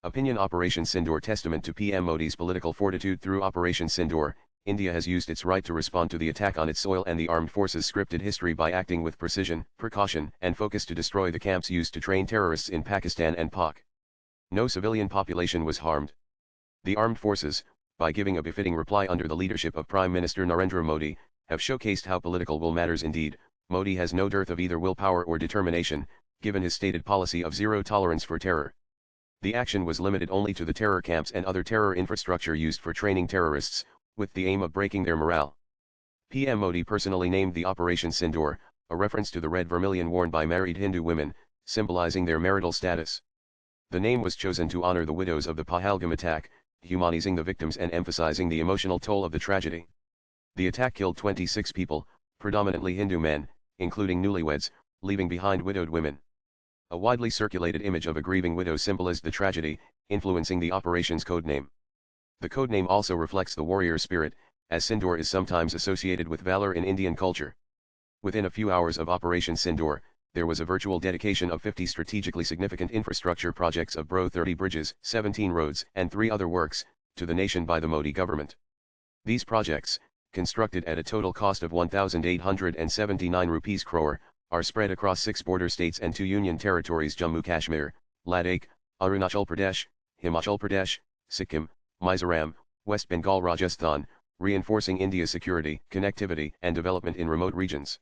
Opinion Operation Sindoor testament to PM Modi's political fortitude. Through Operation Sindoor, India has used its right to respond to the attack on its soil and the armed forces' scripted history by acting with precision, precaution, and focus to destroy the camps used to train terrorists in Pakistan and Pak. No civilian population was harmed. The armed forces, by giving a befitting reply under the leadership of Prime Minister Narendra Modi, have showcased how political will matters indeed. Modi has no dearth of either willpower or determination, given his stated policy of zero tolerance for terror. The action was limited only to the terror camps and other terror infrastructure used for training terrorists, with the aim of breaking their morale. PM Modi personally named the Operation Sindoor, a reference to the red vermilion worn by married Hindu women, symbolizing their marital status. The name was chosen to honor the widows of the Pahalgam attack, humanizing the victims and emphasizing the emotional toll of the tragedy. The attack killed 26 people, predominantly Hindu men, including newlyweds, leaving behind widowed women. A widely circulated image of a grieving widow symbolized the tragedy, influencing the operation's codename. The codename also reflects the warrior spirit, as Sindoor is sometimes associated with valor in Indian culture. Within a few hours of Operation Sindoor, there was a virtual dedication of 50 strategically significant infrastructure projects of 30 bridges, 17 roads, and 3 other works, to the nation by the Modi government. These projects, constructed at a total cost of 1,879 rupees crore, are spread across 6 border states and 2 union territories: Jammu Kashmir, Ladakh, Arunachal Pradesh, Himachal Pradesh, Sikkim, Mizoram, West Bengal, Rajasthan, reinforcing India's security, connectivity, and development in remote regions.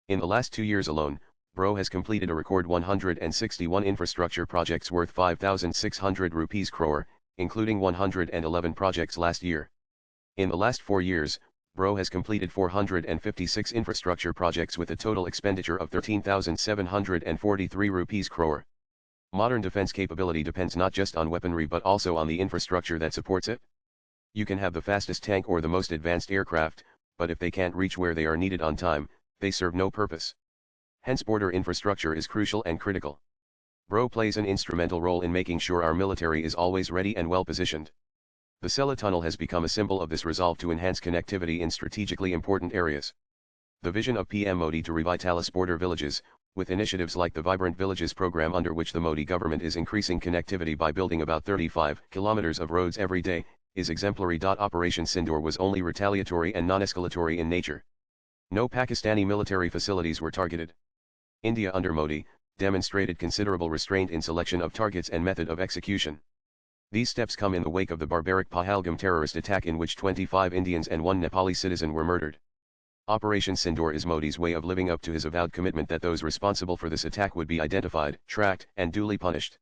In the last 2 years alone, BRO has completed a record 161 infrastructure projects worth 5,600 rupees crore, including 111 projects last year. In the last 4 years, BRO has completed 456 infrastructure projects with a total expenditure of 13,743 rupees crore. Modern defense capability depends not just on weaponry but also on the infrastructure that supports it. You can have the fastest tank or the most advanced aircraft, but if they can't reach where they are needed on time, they serve no purpose. Hence border infrastructure is crucial and critical. BRO plays an instrumental role in making sure our military is always ready and well positioned. The Sela Tunnel has become a symbol of this resolve to enhance connectivity in strategically important areas. The vision of PM Modi to revitalize border villages, with initiatives like the Vibrant Villages program under which the Modi government is increasing connectivity by building about 35 kilometers of roads every day, is exemplary. Operation Sindoor was only retaliatory and non-escalatory in nature. No Pakistani military facilities were targeted. India under Modi demonstrated considerable restraint in selection of targets and method of execution. These steps come in the wake of the barbaric Pahalgam terrorist attack in which 25 Indians and 1 Nepali citizen were murdered. Operation Sindoor is Modi's way of living up to his avowed commitment that those responsible for this attack would be identified, tracked, and duly punished.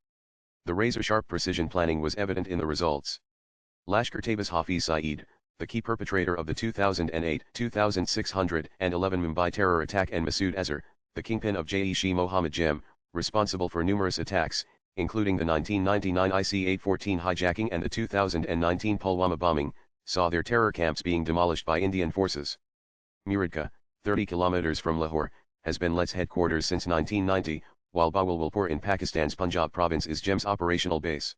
The razor-sharp precision planning was evident in the results. Lashkar-Taiba's Hafiz Saeed, the key perpetrator of the 2008-2611 Mumbai terror attack, and Masood Azhar, the kingpin of Jaish-e-Mohammed Jem, responsible for numerous attacks, including the 1999 IC-814 hijacking and the 2019 Pulwama bombing, saw their terror camps being demolished by Indian forces. Muradka, 30 kilometers from Lahore, has been Let's headquarters since 1990, while Bahawalpur in Pakistan's Punjab province is Jem's operational base.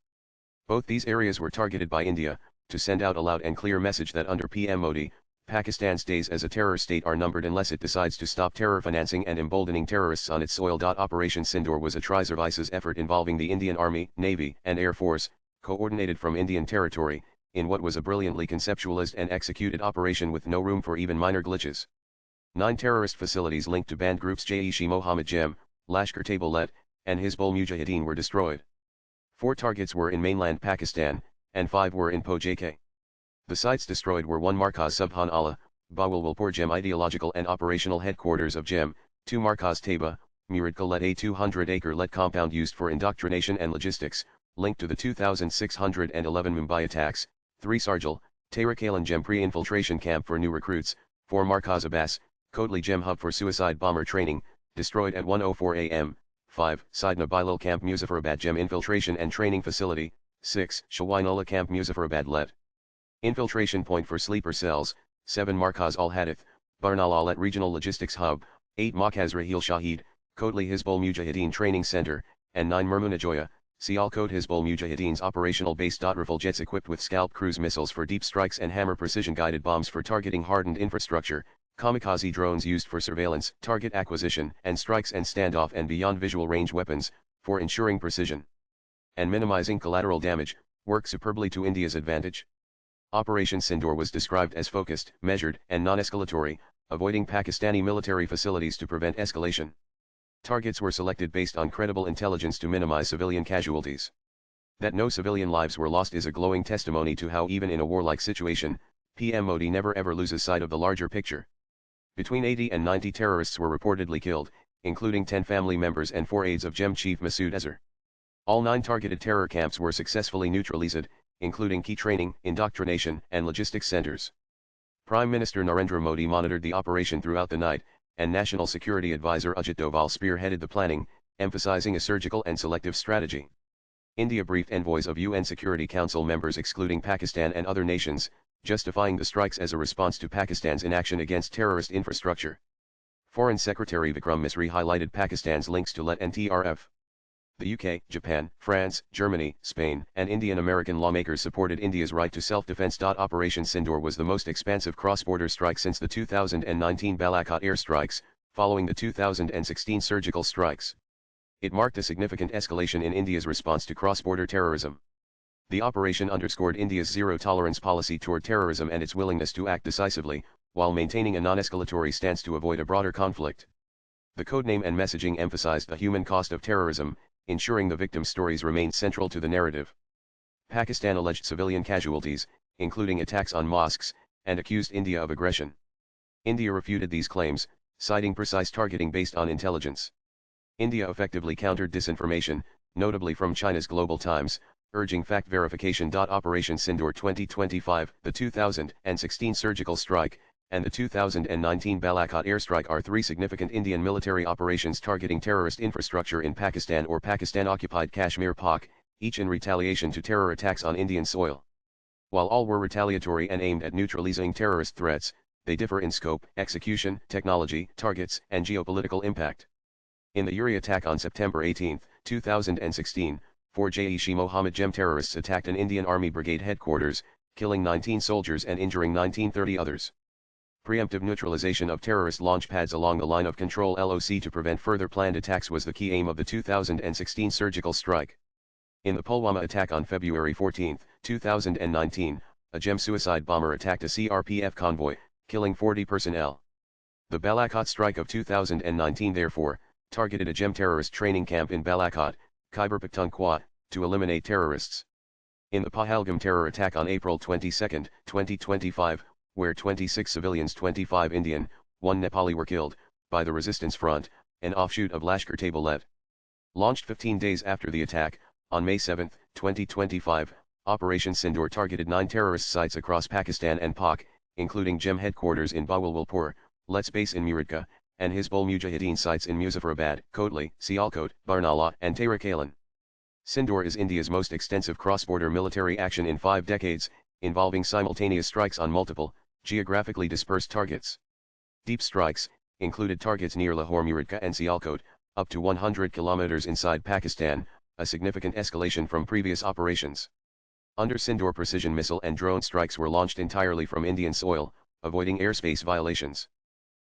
Both these areas were targeted by India, to send out a loud and clear message that under PM Modi, Pakistan's days as a terror state are numbered unless it decides to stop terror financing and emboldening terrorists on its soil. Operation Sindoor was a tri-services effort involving the Indian Army, Navy, and Air Force, coordinated from Indian territory, in what was a brilliantly conceptualized and executed operation with no room for even minor glitches. 9 terrorist facilities linked to banned groups Jaish-e-Mohammed Jem, Lashkar-Taiba and Hizbul Mujahideen were destroyed. 4 targets were in mainland Pakistan, and 5 were in POJK. The sites destroyed were 1 Markaz Subhan Allah, Bahawalpur Jem ideological and operational headquarters of Jem, 2 Markaz Taiba, Muradka a 200-acre compound used for indoctrination and logistics, linked to the 2611 Mumbai attacks, 3 Sarjal, Tarakalan Jem pre-infiltration camp for new recruits, 4 Markaz Abbas, Kodli Jem hub for suicide bomber training, destroyed at 1:04 am, 5 Sidna Bilal camp Muzaffarabad Jem infiltration and training facility, 6 Shawainullah camp Muzaffarabad infiltration point for sleeper cells, 7 Markaz al-Hadith, Barnala regional logistics hub, 8 Markaz Rahil Shahid, Kodli Hizbul Mujahideen training center, and 9 Murmunajoya, Sialkot Hizbul Mujahideen's operational base. Rifle jets equipped with Scalp cruise missiles for deep strikes and Hammer precision-guided bombs for targeting hardened infrastructure, kamikaze drones used for surveillance, target acquisition and strikes, and standoff and beyond visual range weapons, for ensuring precision. and minimizing collateral damage, work superbly to India's advantage. Operation Sindoor was described as focused, measured, and non-escalatory, avoiding Pakistani military facilities to prevent escalation. Targets were selected based on credible intelligence to minimize civilian casualties. That no civilian lives were lost is a glowing testimony to how even in a warlike situation, PM Modi never ever loses sight of the larger picture. Between 80 and 90 terrorists were reportedly killed, including 10 family members and 4 aides of GEM chief Masood Azhar. All 9 targeted terror camps were successfully neutralized, including key training, indoctrination, and logistics centers. Prime Minister Narendra Modi monitored the operation throughout the night, and National Security Advisor Ajit Doval spearheaded the planning, emphasizing a surgical and selective strategy. India briefed envoys of UN Security Council members excluding Pakistan and other nations, justifying the strikes as a response to Pakistan's inaction against terrorist infrastructure. Foreign Secretary Vikram Misri highlighted Pakistan's links to LET and TRF. The UK, Japan, France, Germany, Spain, and Indian-American lawmakers supported India's right to self-defense. Operation Sindoor was the most expansive cross-border strike since the 2019 Balakot airstrikes, following the 2016 surgical strikes. It marked a significant escalation in India's response to cross-border terrorism. The operation underscored India's zero-tolerance policy toward terrorism and its willingness to act decisively, while maintaining a non-escalatory stance to avoid a broader conflict. The codename and messaging emphasized the human cost of terrorism, ensuring the victims' stories remained central to the narrative. Pakistan alleged civilian casualties, including attacks on mosques, and accused India of aggression. India refuted these claims, citing precise targeting based on intelligence. India effectively countered disinformation, notably from China's Global Times, urging fact verification. Operation Sindoor 2025, the 2016 surgical strike, and the 2019 Balakot airstrike are 3 significant Indian military operations targeting terrorist infrastructure in Pakistan or Pakistan-occupied Kashmir (POK), each in retaliation to terror attacks on Indian soil. While all were retaliatory and aimed at neutralizing terrorist threats, they differ in scope, execution, technology, targets, and geopolitical impact. In the Uri attack on September 18, 2016, 4 Jaish-e-Mohammed GEM terrorists attacked an Indian Army brigade headquarters, killing 19 soldiers and injuring 1930 others. Preemptive neutralization of terrorist launch pads along the line of control (LOC) to prevent further planned attacks was the key aim of the 2016 surgical strike. In the Pulwama attack on February 14, 2019, a GEM suicide bomber attacked a CRPF convoy, killing 40 personnel. The Balakot strike of 2019 therefore targeted a GEM terrorist training camp in Balakot, Khyber Pakhtunkhwa, to eliminate terrorists. In the Pahalgam terror attack on April 22, 2025, where 26 civilians, 25 Indian, 1 Nepali were killed, by the Resistance Front, an offshoot of Lashkar-e-Taiba. Launched 15 days after the attack, on May 7, 2025, Operation Sindoor targeted 9 terrorist sites across Pakistan and POK, including GEM headquarters in Bahawalpur, LET's base in Muradka, and Hizbul Mujahideen sites in Muzaffarabad, Kotli, Sialkot, Barnala, and Tehrik-e-Alan. Sindoor is India's most extensive cross-border military action in 5 decades, involving simultaneous strikes on multiple, geographically dispersed targets. Deep strikes included targets near Lahore, Muradka, and Sialkot, up to 100 kilometers inside Pakistan, a significant escalation from previous operations. Under Sindoor, precision missile and drone strikes were launched entirely from Indian soil, avoiding airspace violations.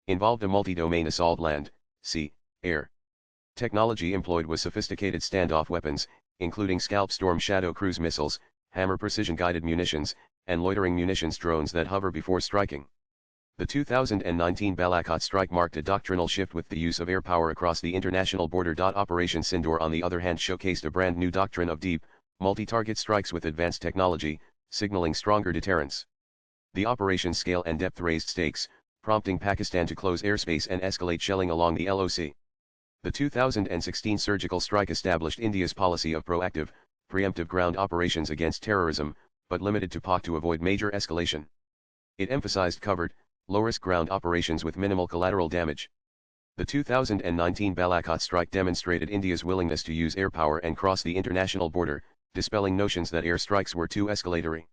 Involved a multi-domain assault land, sea, air. Technology employed was sophisticated standoff weapons, including Scalp Storm Shadow cruise missiles, Hammer precision-guided munitions, and loitering munitions drones that hover before striking. The 2019 Balakot strike marked a doctrinal shift with the use of air power across the international border. Operation Sindoor on the other hand showcased a brand new doctrine of deep, multi-target strikes with advanced technology, signaling stronger deterrence. The operation's scale and depth raised stakes, prompting Pakistan to close airspace and escalate shelling along the LOC. The 2016 surgical strike established India's policy of proactive, preemptive ground operations against terrorism, but limited to POK to avoid major escalation. It emphasized covered, low-risk ground operations with minimal collateral damage. The 2019 Balakot strike demonstrated India's willingness to use air power and cross the international border, dispelling notions that air strikes were too escalatory.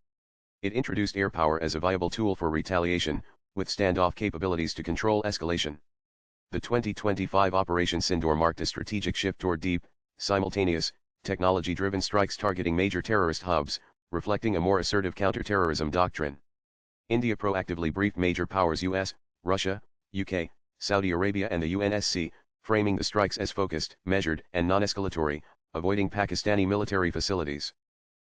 It introduced air power as a viable tool for retaliation, with standoff capabilities to control escalation. The 2025 Operation Sindoor marked a strategic shift toward deep, simultaneous, technology-driven strikes targeting major terrorist hubs, reflecting a more assertive counter-terrorism doctrine. India proactively briefed major powers US, Russia, UK, Saudi Arabia and the UNSC, framing the strikes as focused, measured, and non-escalatory, avoiding Pakistani military facilities.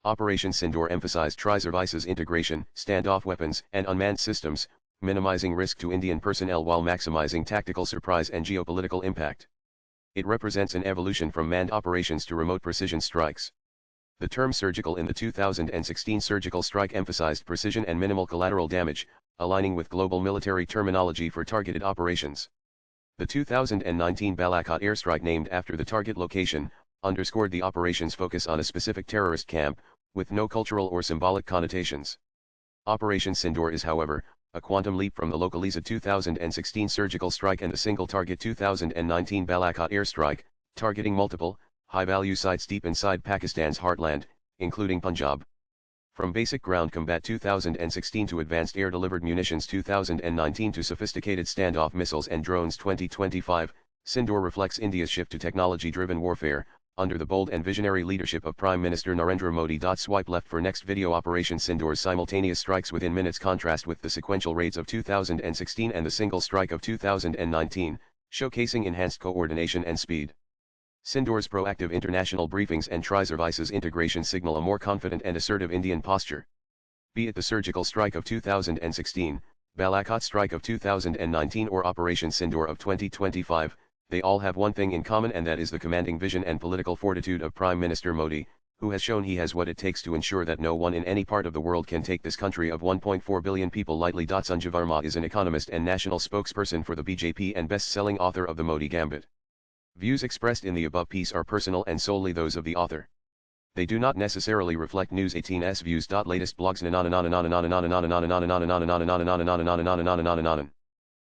Operation Sindoor emphasized tri-services integration, standoff weapons, and unmanned systems, minimizing risk to Indian personnel while maximizing tactical surprise and geopolitical impact. It represents an evolution from manned operations to remote precision strikes. The term surgical in the 2016 surgical strike emphasized precision and minimal collateral damage, aligning with global military terminology for targeted operations. The 2019 Balakot airstrike, named after the target location, underscored the operation's focus on a specific terrorist camp, with no cultural or symbolic connotations. Operation Sindoor is, however, a quantum leap from the Localiza 2016 surgical strike and the single-target 2019 Balakot airstrike, targeting multiple, high-value sites deep inside Pakistan's heartland, including Punjab. From basic ground combat 2016 to advanced air-delivered munitions 2019 to sophisticated standoff missiles and drones 2025, Sindoor reflects India's shift to technology-driven warfare, under the bold and visionary leadership of Prime Minister Narendra Modi. Swipe left for next video. Operation Sindoor's simultaneous strikes within minutes contrast with the sequential raids of 2016 and the single strike of 2019, showcasing enhanced coordination and speed. Sindoor's proactive international briefings and tri-services integration signal a more confident and assertive Indian posture. Be it the surgical strike of 2016, Balakot strike of 2019 or Operation Sindoor of 2025, they all have one thing in common, and that is the commanding vision and political fortitude of Prime Minister Modi, who has shown he has what it takes to ensure that no one in any part of the world can take this country of 1.4 billion people lightly. Sanjay Verma is an economist and national spokesperson for the BJP and best-selling author of the Modi Gambit. Views expressed in the above piece are personal and solely those of the author. They do not necessarily reflect News 18's views. Latest blogs